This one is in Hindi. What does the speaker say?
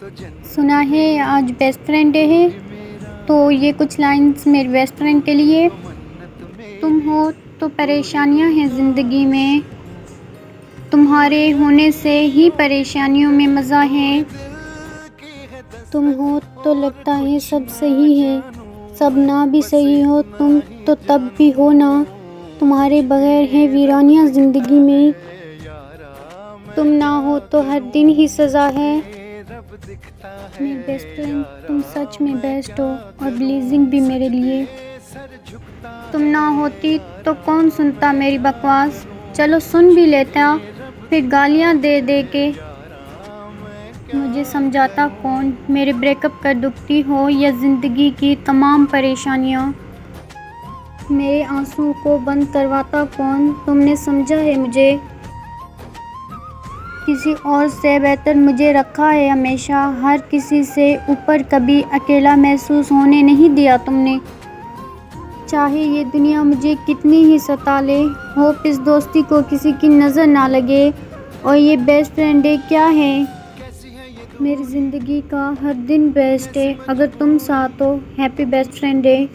सुना है आज बेस्ट फ्रेंड डे है, तो ये कुछ लाइंस मेरे बेस्ट फ्रेंड के लिए। तुम हो तो परेशानियां हैं ज़िंदगी में, तुम्हारे होने से ही परेशानियों में मज़ा है। तुम हो तो लगता है सब सही है, सब ना भी सही हो तुम तो तब भी हो ना। तुम्हारे बगैर है वीरानियाँ ज़िंदगी में, तुम ना हो तो हर दिन ही सज़ा है। मेरे बेस्ट फ्रेंड तुम सच में बेस्ट हो और ब्लीजिंग भी मेरे लिए। तुम ना होती तो कौन सुनता मेरी बकवास, चलो सुन भी लेता फिर गालियाँ दे दे के। मुझे समझाता कौन, मेरे ब्रेकअप कर दुखती हो या ज़िंदगी की तमाम परेशानियाँ। मेरे आंसू को बंद करवाता कौन, तुमने समझा है मुझे। किसी और से बेहतर मुझे रखा है हमेशा, हर किसी से ऊपर, कभी अकेला महसूस होने नहीं दिया तुमने। चाहे ये दुनिया मुझे कितनी ही सता ले, होप इस दोस्ती को किसी की नज़र ना लगे। और ये बेस्ट फ्रेंड डे क्या है, मेरी ज़िंदगी का हर दिन बेस्ट है अगर तुम साथ हो। Happy best friend day.